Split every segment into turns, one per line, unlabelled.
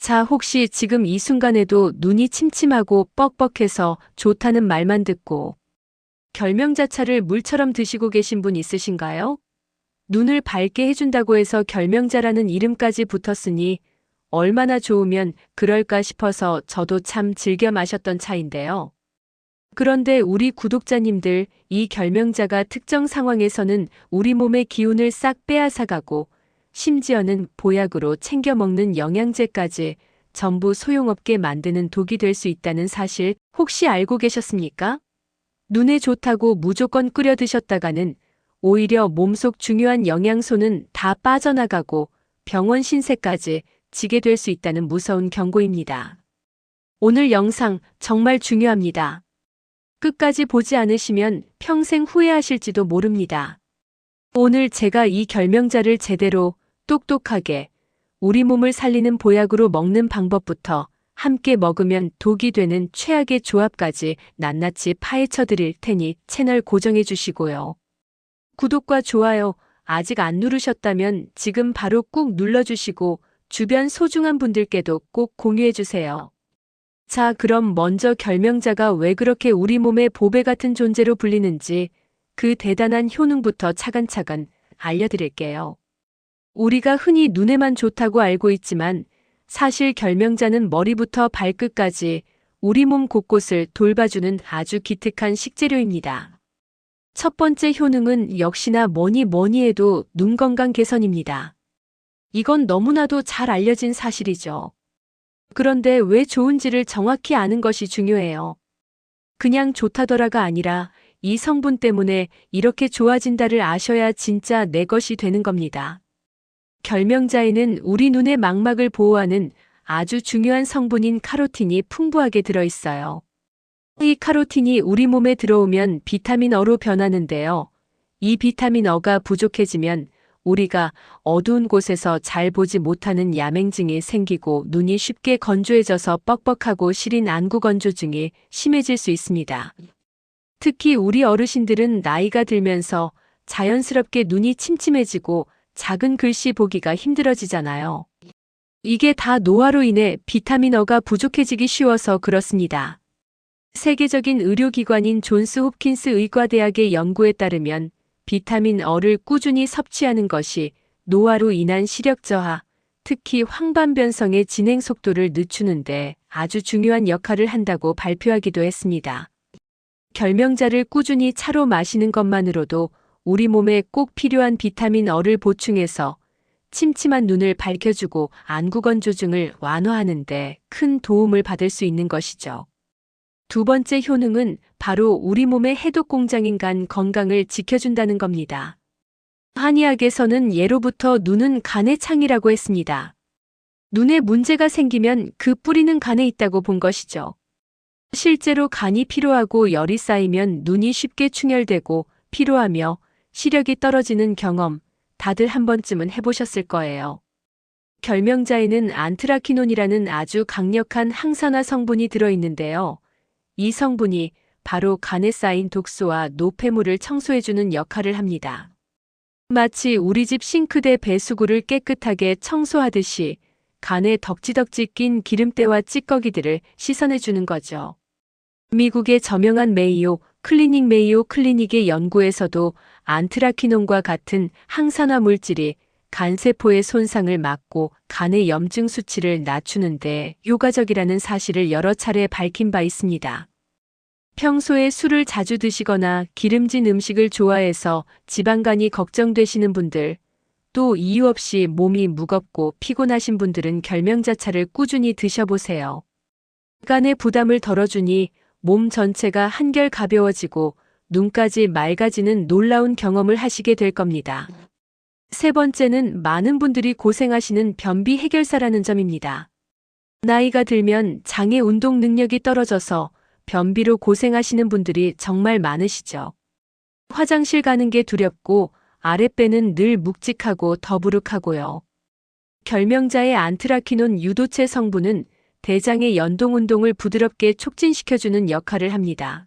자, 혹시 지금 이 순간에도 눈이 침침하고 뻑뻑해서 좋다는 말만 듣고 결명자차를 물처럼 드시고 계신 분 있으신가요? 눈을 밝게 해준다고 해서 결명자라는 이름까지 붙었으니 얼마나 좋으면 그럴까 싶어서 저도 참 즐겨 마셨던 차인데요. 그런데 우리 구독자님들, 이 결명자가 특정 상황에서는 우리 몸의 기운을 싹 빼앗아가고 심지어는 보약으로 챙겨 먹는 영양제까지 전부 소용없게 만드는 독이 될 수 있다는 사실 혹시 알고 계셨습니까? 눈에 좋다고 무조건 끓여 드셨다가는 오히려 몸속 중요한 영양소는 다 빠져나가고 병원 신세까지 지게 될 수 있다는 무서운 경고입니다. 오늘 영상 정말 중요합니다. 끝까지 보지 않으시면 평생 후회하실지도 모릅니다. 오늘 제가 이 결명자를 제대로 똑똑하게 우리 몸을 살리는 보약으로 먹는 방법부터 함께 먹으면 독이 되는 최악의 조합까지 낱낱이 파헤쳐 드릴 테니 채널 고정해 주시고요. 구독과 좋아요 아직 안 누르셨다면 지금 바로 꾹 눌러주시고 주변 소중한 분들께도 꼭 공유해 주세요. 자, 그럼 먼저 결명자가 왜 그렇게 우리 몸의 보배 같은 존재로 불리는지 그 대단한 효능부터 차근차근 알려드릴게요. 우리가 흔히 눈에만 좋다고 알고 있지만 사실 결명자는 머리부터 발끝까지 우리 몸 곳곳을 돌봐주는 아주 기특한 식재료입니다. 첫 번째 효능은 역시나 뭐니 해도 눈 건강 개선입니다. 이건 너무나도 잘 알려진 사실이죠. 그런데 왜 좋은지를 정확히 아는 것이 중요해요. 그냥 좋다더라가 아니라 이 성분 때문에 이렇게 좋아진다를 아셔야 진짜 내 것이 되는 겁니다. 결명자에는 우리 눈의 망막을 보호하는 아주 중요한 성분인 카로틴이 풍부하게 들어있어요. 이 카로틴이 우리 몸에 들어오면 비타민 어로 변하는데요. 이 비타민 어가 부족해지면 우리가 어두운 곳에서 잘 보지 못하는 야맹증이 생기고 눈이 쉽게 건조해져서 뻑뻑하고 시린 안구건조증이 심해질 수 있습니다. 특히 우리 어르신들은 나이가 들면서 자연스럽게 눈이 침침해지고 작은 글씨 보기가 힘들어지잖아요. 이게 다 노화로 인해 비타민 어가 부족해지기 쉬워서 그렇습니다. 세계적인 의료기관인 존스 홉킨스 의과대학의 연구에 따르면 비타민 어를 꾸준히 섭취하는 것이 노화로 인한 시력 저하, 특히 황반변성의 진행 속도를 늦추는데 아주 중요한 역할을 한다고 발표하기도 했습니다. 결명자를 꾸준히 차로 마시는 것만으로도 우리 몸에 꼭 필요한 비타민 어를 보충해서 침침한 눈을 밝혀주고 안구건조증을 완화하는 데 큰 도움을 받을 수 있는 것이죠. 두 번째 효능은 바로 우리 몸의 해독 공장인 간 건강을 지켜준다는 겁니다. 한의학에서는 예로부터 눈은 간의 창이라고 했습니다. 눈에 문제가 생기면 그 뿌리는 간에 있다고 본 것이죠. 실제로 간이 피로하고 열이 쌓이면 눈이 쉽게 충혈되고 피로하며 시력이 떨어지는 경험 다들 한 번쯤은 해보셨을 거예요. 결명자에는 안트라키논이라는 아주 강력한 항산화 성분이 들어있는데요. 이 성분이 바로 간에 쌓인 독소와 노폐물을 청소해주는 역할을 합니다. 마치 우리 집 싱크대 배수구를 깨끗하게 청소하듯이 간에 덕지덕지 낀 기름때와 찌꺼기들을 씻어내주는 거죠. 미국의 저명한 메이오 클리닉의 연구에서도 안트라키논과 같은 항산화 물질이 간세포의 손상을 막고 간의 염증 수치를 낮추는데 효과적이라는 사실을 여러 차례 밝힌 바 있습니다. 평소에 술을 자주 드시거나 기름진 음식을 좋아해서 지방간이 걱정되시는 분들, 또 이유 없이 몸이 무겁고 피곤하신 분들은 결명자차를 꾸준히 드셔보세요. 간의 부담을 덜어주니 몸 전체가 한결 가벼워지고 눈까지 맑아지는 놀라운 경험을 하시게 될 겁니다. 세 번째는 많은 분들이 고생하시는 변비 해결사라는 점입니다. 나이가 들면 장의 운동 능력이 떨어져서 변비로 고생하시는 분들이 정말 많으시죠. 화장실 가는 게 두렵고 아랫배는 늘 묵직하고 더부룩하고요. 결명자의 안트라키논 유도체 성분은 대장의 연동 운동을 부드럽게 촉진시켜주는 역할을 합니다.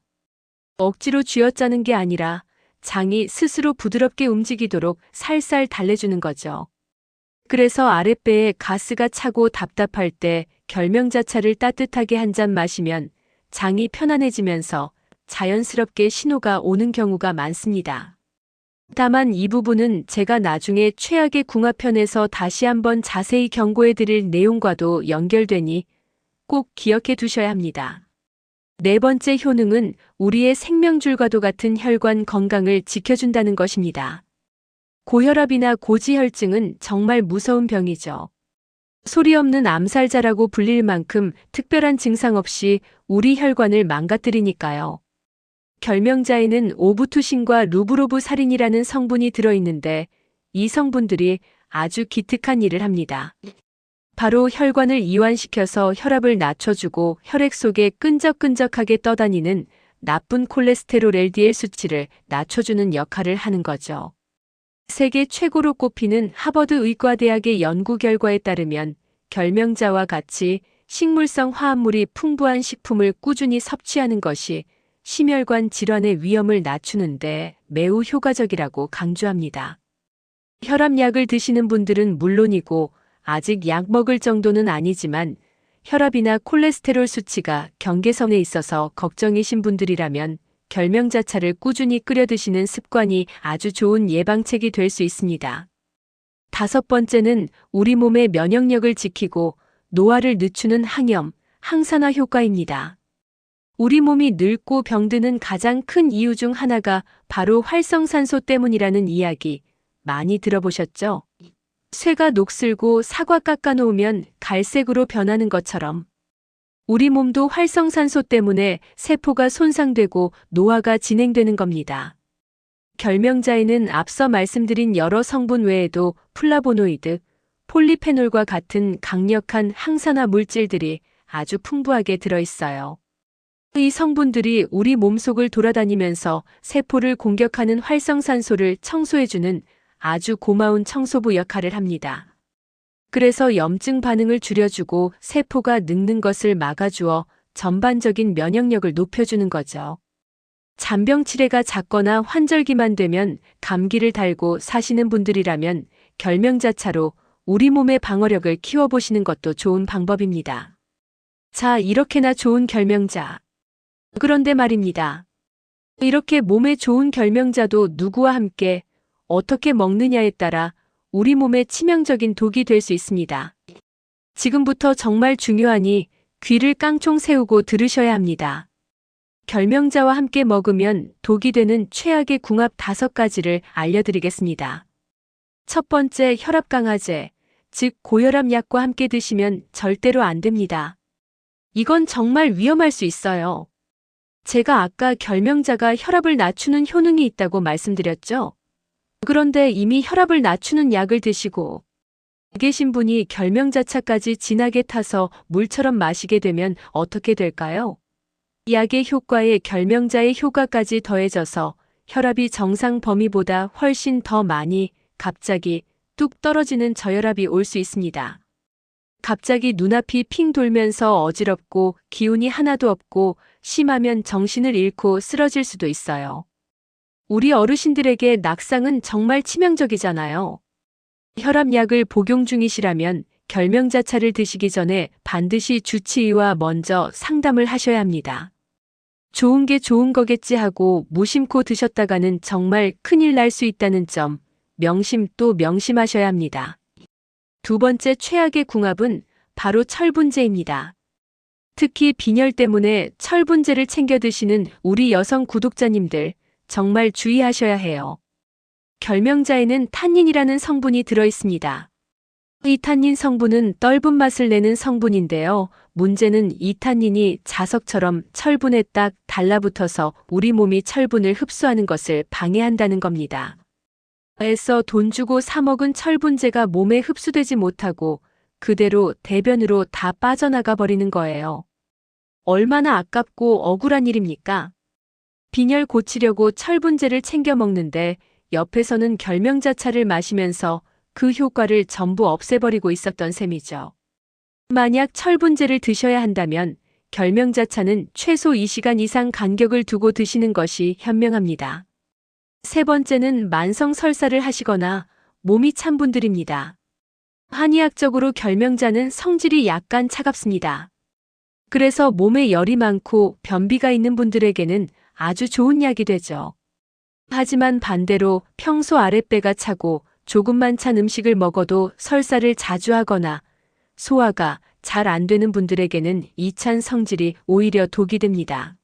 억지로 쥐어짜는 게 아니라 장이 스스로 부드럽게 움직이도록 살살 달래주는 거죠. 그래서 아랫배에 가스가 차고 답답할 때 결명자차를 따뜻하게 한 잔 마시면 장이 편안해지면서 자연스럽게 신호가 오는 경우가 많습니다. 다만 이 부분은 제가 나중에 최악의 궁합편에서 다시 한번 자세히 경고해 드릴 내용과도 연결되니 꼭 기억해 두셔야 합니다. 네 번째 효능은 우리의 생명줄과도 같은 혈관 건강을 지켜준다는 것입니다. 고혈압이나 고지혈증은 정말 무서운 병이죠. 소리 없는 암살자라고 불릴 만큼 특별한 증상 없이 우리 혈관을 망가뜨리니까요. 결명자에는 오부투신과 루브로브사린이라는 성분이 들어있는데 이 성분들이 아주 기특한 일을 합니다. 바로 혈관을 이완시켜서 혈압을 낮춰주고 혈액 속에 끈적끈적하게 떠다니는 나쁜 콜레스테롤 LDL 수치를 낮춰주는 역할을 하는 거죠. 세계 최고로 꼽히는 하버드 의과대학의 연구 결과에 따르면 결명자와 같이 식물성 화합물이 풍부한 식품을 꾸준히 섭취하는 것이 심혈관 질환의 위험을 낮추는데 매우 효과적이라고 강조합니다. 혈압약을 드시는 분들은 물론이고 아직 약 먹을 정도는 아니지만 혈압이나 콜레스테롤 수치가 경계선에 있어서 걱정이신 분들이라면 결명자차를 꾸준히 끓여 드시는 습관이 아주 좋은 예방책이 될 수 있습니다. 다섯 번째는 우리 몸의 면역력을 지키고 노화를 늦추는 항염, 항산화 효과입니다. 우리 몸이 늙고 병드는 가장 큰 이유 중 하나가 바로 활성산소 때문이라는 이야기 많이 들어보셨죠? 쇠가 녹슬고 사과 깎아놓으면 갈색으로 변하는 것처럼 우리 몸도 활성산소 때문에 세포가 손상되고 노화가 진행되는 겁니다. 결명자에는 앞서 말씀드린 여러 성분 외에도 플라보노이드, 폴리페놀과 같은 강력한 항산화 물질들이 아주 풍부하게 들어있어요. 이 성분들이 우리 몸속을 돌아다니면서 세포를 공격하는 활성산소를 청소해주는 아주 고마운 청소부 역할을 합니다. 그래서 염증 반응을 줄여주고 세포가 늙는 것을 막아주어 전반적인 면역력을 높여주는 거죠. 잔병 치레가 작거나 환절기만 되면 감기를 달고 사시는 분들이라면 결명자차로 우리 몸의 방어력을 키워보시는 것도 좋은 방법입니다. 자, 이렇게나 좋은 결명자. 그런데 말입니다. 이렇게 몸에 좋은 결명자도 누구와 함께 어떻게 먹느냐에 따라 우리 몸에 치명적인 독이 될 수 있습니다. 지금부터 정말 중요하니 귀를 깡총 세우고 들으셔야 합니다. 결명자와 함께 먹으면 독이 되는 최악의 궁합 5가지를 알려드리겠습니다. 첫 번째, 혈압 강화제, 즉 고혈압 약과 함께 드시면 절대로 안 됩니다. 이건 정말 위험할 수 있어요. 제가 아까 결명자가 혈압을 낮추는 효능이 있다고 말씀드렸죠? 그런데 이미 혈압을 낮추는 약을 드시고 계신 분이 결명자차까지 진하게 타서 물처럼 마시게 되면 어떻게 될까요? 약의 효과에 결명자의 효과까지 더해져서 혈압이 정상 범위보다 훨씬 더 많이 갑자기 뚝 떨어지는 저혈압이 올 수 있습니다. 갑자기 눈앞이 핑 돌면서 어지럽고 기운이 하나도 없고 심하면 정신을 잃고 쓰러질 수도 있어요. 우리 어르신들에게 낙상은 정말 치명적이잖아요. 혈압약을 복용 중이시라면 결명자차를 드시기 전에 반드시 주치의와 먼저 상담을 하셔야 합니다. 좋은 게 좋은 거겠지 하고 무심코 드셨다가는 정말 큰일 날 수 있다는 점 명심 또 명심하셔야 합니다. 두 번째 최악의 궁합은 바로 철분제입니다. 특히 빈혈 때문에 철분제를 챙겨 드시는 우리 여성 구독자님들 정말 주의하셔야 해요. 결명자에는 탄닌이라는 성분이 들어있습니다. 이 탄닌 성분은 떫은 맛을 내는 성분인데요. 문제는 이 탄닌이 자석처럼 철분에 딱 달라붙어서 우리 몸이 철분을 흡수하는 것을 방해한다는 겁니다. 애써 돈 주고 사 먹은 철분제가 몸에 흡수되지 못하고 그대로 대변으로 다 빠져나가 버리는 거예요. 얼마나 아깝고 억울한 일입니까? 빈혈 고치려고 철분제를 챙겨 먹는데 옆에서는 결명자차를 마시면서 그 효과를 전부 없애버리고 있었던 셈이죠. 만약 철분제를 드셔야 한다면 결명자차는 최소 2시간 이상 간격을 두고 드시는 것이 현명합니다. 세 번째는 만성 설사를 하시거나 몸이 찬 분들입니다. 한의학적으로 결명자는 성질이 약간 차갑습니다. 그래서 몸에 열이 많고 변비가 있는 분들에게는 아주 좋은 약이 되죠. 하지만 반대로 평소 아랫배가 차고 조금만 찬 음식을 먹어도 설사를 자주 하거나 소화가 잘 안 되는 분들에게는 이 찬 성질이 오히려 독이 됩니다.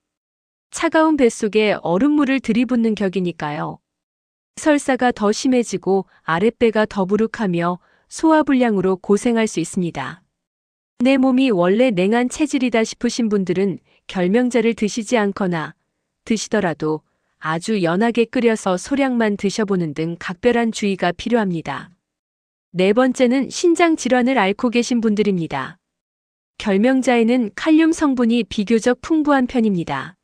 차가운 뱃속에 얼음물을 들이붓는 격이니까요. 설사가 더 심해지고 아랫배가 더부룩하며 소화불량으로 고생할 수 있습니다. 내 몸이 원래 냉한 체질이다 싶으신 분들은 결명자를 드시지 않거나 드시더라도 아주 연하게 끓여서 소량만 드셔보는 등 각별한 주의가 필요합니다. 네 번째는 신장 질환을 앓고 계신 분들입니다. 결명자에는 칼륨 성분이 비교적 풍부한 편입니다.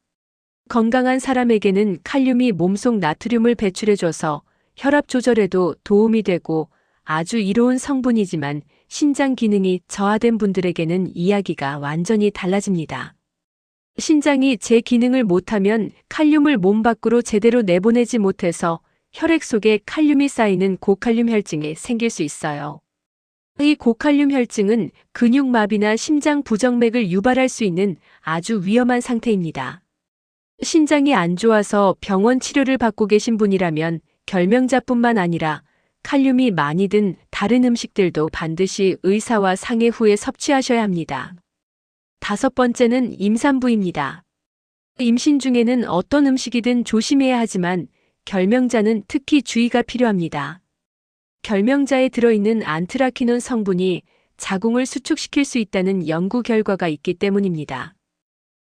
건강한 사람에게는 칼륨이 몸속 나트륨을 배출해줘서 혈압 조절에도 도움이 되고 아주 이로운 성분이지만 신장 기능이 저하된 분들에게는 이야기가 완전히 달라집니다. 신장이 제 기능을 못하면 칼륨을 몸 밖으로 제대로 내보내지 못해서 혈액 속에 칼륨이 쌓이는 고칼륨 혈증이 생길 수 있어요. 이 고칼륨 혈증은 근육마비나 심장 부정맥을 유발할 수 있는 아주 위험한 상태입니다. 신장이 안 좋아서 병원 치료를 받고 계신 분이라면 결명자뿐만 아니라 칼륨이 많이 든 다른 음식들도 반드시 의사와 상의 후에 섭취하셔야 합니다. 다섯 번째는 임산부입니다. 임신 중에는 어떤 음식이든 조심해야 하지만 결명자는 특히 주의가 필요합니다. 결명자에 들어있는 안트라키논 성분이 자궁을 수축시킬 수 있다는 연구 결과가 있기 때문입니다.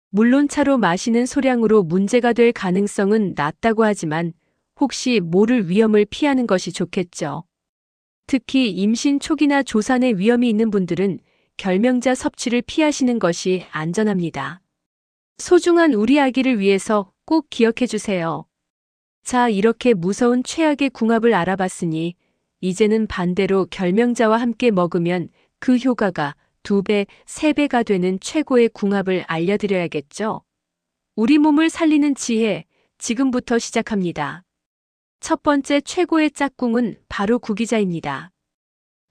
물론 차로 마시는 소량으로 문제가 될 가능성은 낮다고 하지만 혹시 모를 위험을 피하는 것이 좋겠죠. 특히 임신 초기나 조산의 위험이 있는 분들은 결명자 섭취를 피하시는 것이 안전합니다. 소중한 우리 아기를 위해서 꼭 기억해 주세요. 자, 이렇게 무서운 최악의 궁합을 알아봤으니 이제는 반대로 결명자와 함께 먹으면 그 효과가 2배, 3배가 되는 최고의 궁합을 알려드려야겠죠. 우리 몸을 살리는 지혜, 지금부터 시작합니다. 첫 번째 최고의 짝꿍은 바로 구기자입니다.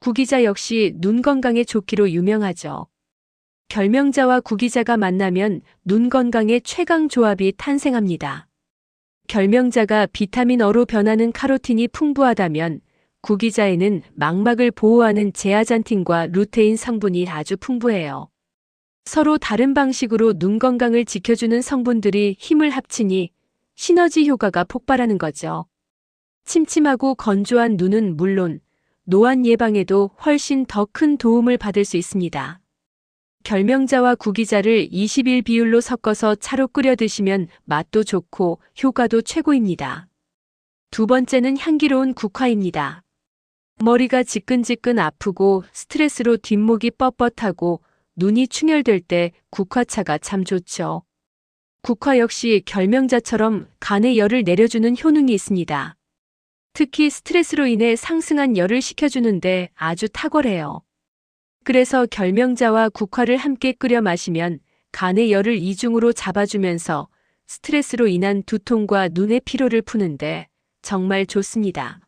구기자 역시 눈 건강에 좋기로 유명하죠. 결명자와 구기자가 만나면 눈 건강의 최강 조합이 탄생합니다. 결명자가 비타민 어로 변하는 카로틴이 풍부하다면 구기자에는 망막을 보호하는 제아잔틴과 루테인 성분이 아주 풍부해요. 서로 다른 방식으로 눈 건강을 지켜주는 성분들이 힘을 합치니 시너지 효과가 폭발하는 거죠. 침침하고 건조한 눈은 물론 노안 예방에도 훨씬 더 큰 도움을 받을 수 있습니다. 결명자와 구기자를 20일 비율로 섞어서 차로 끓여 드시면 맛도 좋고 효과도 최고입니다. 두 번째는 향기로운 국화입니다. 머리가 지끈지끈 아프고 스트레스로 뒷목이 뻣뻣하고 눈이 충혈될 때 국화차가 참 좋죠. 국화 역시 결명자처럼 간의 열을 내려주는 효능이 있습니다. 특히 스트레스로 인해 상승한 열을 식혀주는데 아주 탁월해요. 그래서 결명자와 국화를 함께 끓여 마시면 간의 열을 이중으로 잡아주면서 스트레스로 인한 두통과 눈의 피로를 푸는데 정말 좋습니다.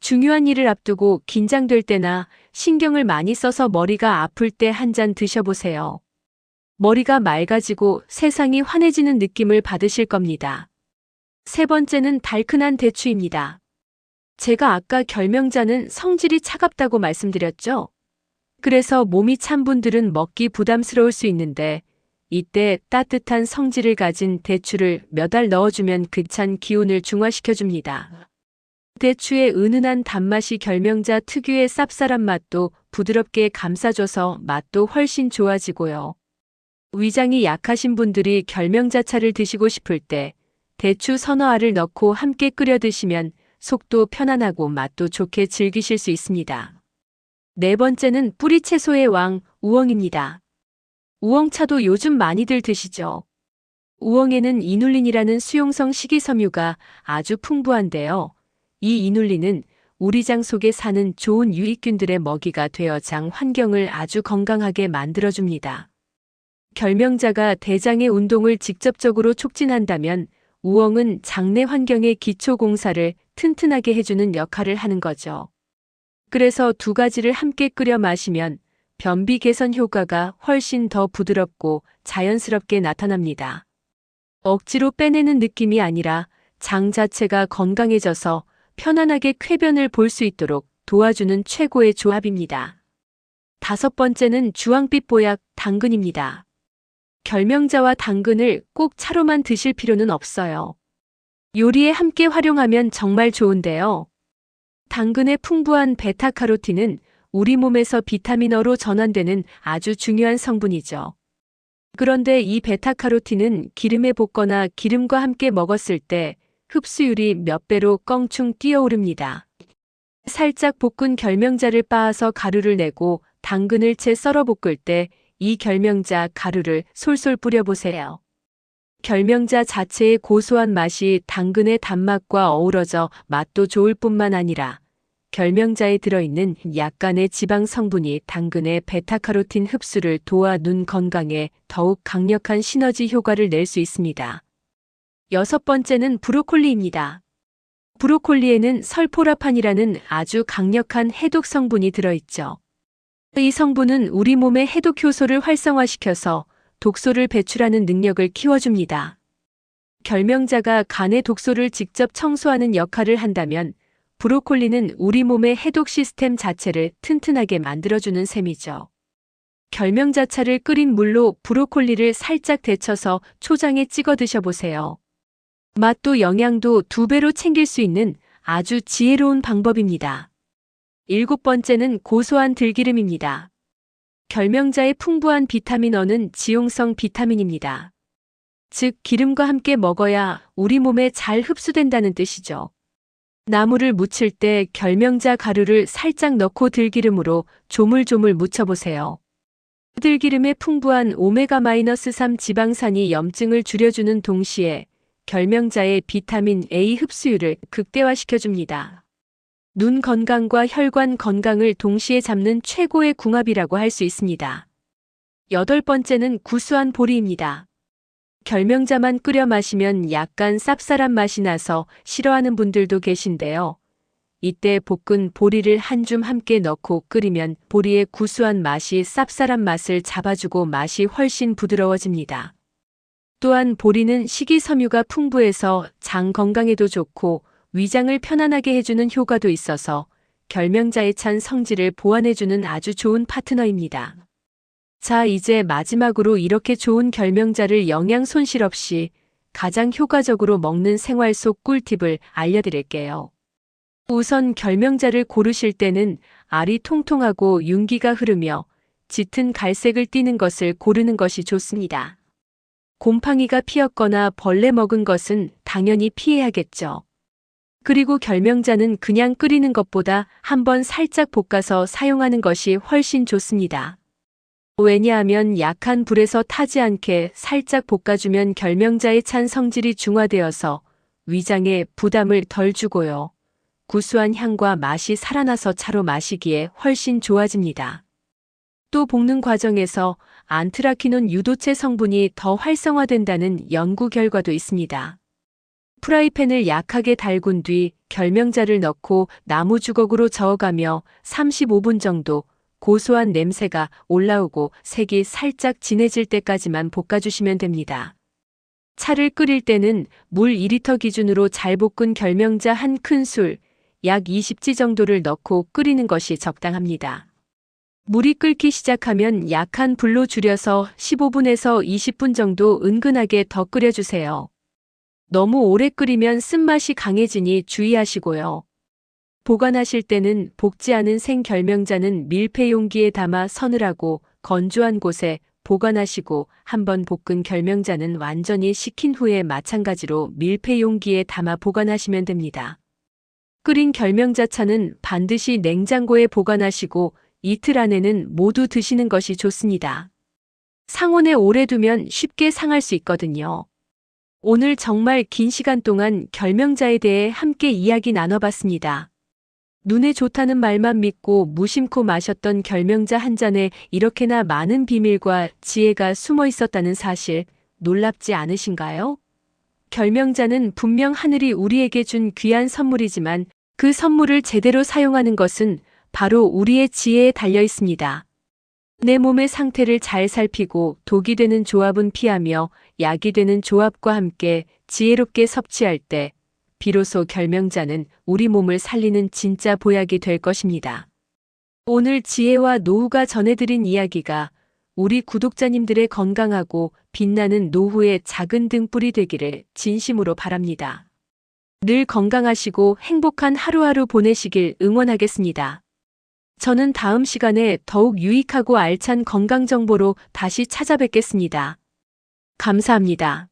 중요한 일을 앞두고 긴장될 때나 신경을 많이 써서 머리가 아플 때 한 잔 드셔보세요. 머리가 맑아지고 세상이 환해지는 느낌을 받으실 겁니다. 세 번째는 달큰한 대추입니다. 제가 아까 결명자는 성질이 차갑다고 말씀드렸죠? 그래서 몸이 찬 분들은 먹기 부담스러울 수 있는데 이때 따뜻한 성질을 가진 대추를 몇 알 넣어주면 그 찬 기운을 중화시켜줍니다. 대추의 은은한 단맛이 결명자 특유의 쌉쌀한 맛도 부드럽게 감싸줘서 맛도 훨씬 좋아지고요. 위장이 약하신 분들이 결명자차를 드시고 싶을 때 대추 서너 알을 넣고 함께 끓여 드시면 속도 편안하고 맛도 좋게 즐기실 수 있습니다. 네 번째는 뿌리채소의 왕, 우엉입니다. 우엉차도 요즘 많이들 드시죠? 우엉에는 이눌린이라는 수용성 식이섬유가 아주 풍부한데요. 이 이눌린은 우리 장 속에 사는 좋은 유익균들의 먹이가 되어 장 환경을 아주 건강하게 만들어줍니다. 결명자가 대장의 운동을 직접적으로 촉진한다면 우엉은 장내 환경의 기초 공사를 튼튼하게 해주는 역할을 하는 거죠. 그래서 두 가지를 함께 끓여 마시면 변비 개선 효과가 훨씬 더 부드럽고 자연스럽게 나타납니다. 억지로 빼내는 느낌이 아니라 장 자체가 건강해져서 편안하게 쾌변을 볼 수 있도록 도와주는 최고의 조합입니다. 다섯 번째는 주황빛 보약 당근입니다. 결명자와 당근을 꼭 차로만 드실 필요는 없어요. 요리에 함께 활용하면 정말 좋은데요. 당근의 풍부한 베타카로틴은 우리 몸에서 비타민어로 전환되는 아주 중요한 성분이죠. 그런데 이 베타카로틴은 기름에 볶거나 기름과 함께 먹었을 때 흡수율이 몇 배로 껑충 뛰어오릅니다. 살짝 볶은 결명자를 빻아서 가루를 내고 당근을 채 썰어 볶을 때 이 결명자 가루를 솔솔 뿌려보세요. 결명자 자체의 고소한 맛이 당근의 단맛과 어우러져 맛도 좋을 뿐만 아니라 결명자에 들어있는 약간의 지방 성분이 당근의 베타카로틴 흡수를 도와 눈 건강에 더욱 강력한 시너지 효과를 낼 수 있습니다. 여섯 번째는 브로콜리입니다. 브로콜리에는 설포라판이라는 아주 강력한 해독 성분이 들어있죠. 이 성분은 우리 몸의 해독 효소를 활성화시켜서 독소를 배출하는 능력을 키워줍니다. 결명자가 간의 독소를 직접 청소하는 역할을 한다면 브로콜리는 우리 몸의 해독 시스템 자체를 튼튼하게 만들어주는 셈이죠. 결명자차를 끓인 물로 브로콜리를 살짝 데쳐서 초장에 찍어 드셔보세요. 맛도 영양도 2배로 챙길 수 있는 아주 지혜로운 방법입니다. 일곱 번째는 고소한 들기름입니다. 결명자의 풍부한 비타민어는 지용성 비타민입니다. 즉, 기름과 함께 먹어야 우리 몸에 잘 흡수된다는 뜻이죠. 나물을 무칠 때 결명자 가루를 살짝 넣고 들기름으로 조물조물 무쳐보세요. 들기름의 풍부한 오메가-3 지방산이 염증을 줄여주는 동시에 결명자의 비타민 A 흡수율을 극대화시켜줍니다. 눈 건강과 혈관 건강을 동시에 잡는 최고의 궁합이라고 할 수 있습니다. 여덟 번째는 구수한 보리입니다. 결명자만 끓여 마시면 약간 쌉쌀한 맛이 나서 싫어하는 분들도 계신데요. 이때 볶은 보리를 한 줌 함께 넣고 끓이면 보리의 구수한 맛이 쌉쌀한 맛을 잡아주고 맛이 훨씬 부드러워집니다. 또한 보리는 식이섬유가 풍부해서 장 건강에도 좋고 위장을 편안하게 해주는 효과도 있어서 결명자의 찬 성질을 보완해주는 아주 좋은 파트너입니다. 자, 이제 마지막으로 이렇게 좋은 결명자를 영양 손실 없이 가장 효과적으로 먹는 생활 속 꿀팁을 알려드릴게요. 우선 결명자를 고르실 때는 알이 통통하고 윤기가 흐르며 짙은 갈색을 띠는 것을 고르는 것이 좋습니다. 곰팡이가 피었거나 벌레 먹은 것은 당연히 피해야겠죠. 그리고 결명자는 그냥 끓이는 것보다 한번 살짝 볶아서 사용하는 것이 훨씬 좋습니다. 왜냐하면 약한 불에서 타지 않게 살짝 볶아주면 결명자의 찬 성질이 중화되어서 위장에 부담을 덜 주고요. 구수한 향과 맛이 살아나서 차로 마시기에 훨씬 좋아집니다. 또 볶는 과정에서 안트라키논 유도체 성분이 더 활성화된다는 연구 결과도 있습니다. 프라이팬을 약하게 달군 뒤 결명자를 넣고 나무 주걱으로 저어가며 35분 정도 고소한 냄새가 올라오고 색이 살짝 진해질 때까지만 볶아주시면 됩니다. 차를 끓일 때는 물 2리터 기준으로 잘 볶은 결명자 한 큰술, 약 20지 정도를 넣고 끓이는 것이 적당합니다. 물이 끓기 시작하면 약한 불로 줄여서 15분에서 20분 정도 은근하게 더 끓여주세요. 너무 오래 끓이면 쓴맛이 강해지니 주의하시고요. 보관하실 때는 볶지 않은 생결명자는 밀폐 용기에 담아 서늘하고 건조한 곳에 보관하시고 한번 볶은 결명자는 완전히 식힌 후에 마찬가지로 밀폐 용기에 담아 보관하시면 됩니다. 끓인 결명자차는 반드시 냉장고에 보관하시고 이틀 안에는 모두 드시는 것이 좋습니다. 상온에 오래 두면 쉽게 상할 수 있거든요. 오늘 정말 긴 시간 동안 결명자에 대해 함께 이야기 나눠봤습니다. 눈에 좋다는 말만 믿고 무심코 마셨던 결명자 한 잔에 이렇게나 많은 비밀과 지혜가 숨어 있었다는 사실 놀랍지 않으신가요? 결명자는 분명 하늘이 우리에게 준 귀한 선물이지만 그 선물을 제대로 사용하는 것은 바로 우리의 지혜에 달려 있습니다. 내 몸의 상태를 잘 살피고 독이 되는 조합은 피하며 약이 되는 조합과 함께 지혜롭게 섭취할 때 비로소 결명자는 우리 몸을 살리는 진짜 보약이 될 것입니다. 오늘 지혜와 노후가 전해드린 이야기가 우리 구독자님들의 건강하고 빛나는 노후의 작은 등불이 되기를 진심으로 바랍니다. 늘 건강하시고 행복한 하루하루 보내시길 응원하겠습니다. 저는 다음 시간에 더욱 유익하고 알찬 건강 정보로 다시 찾아뵙겠습니다. 감사합니다.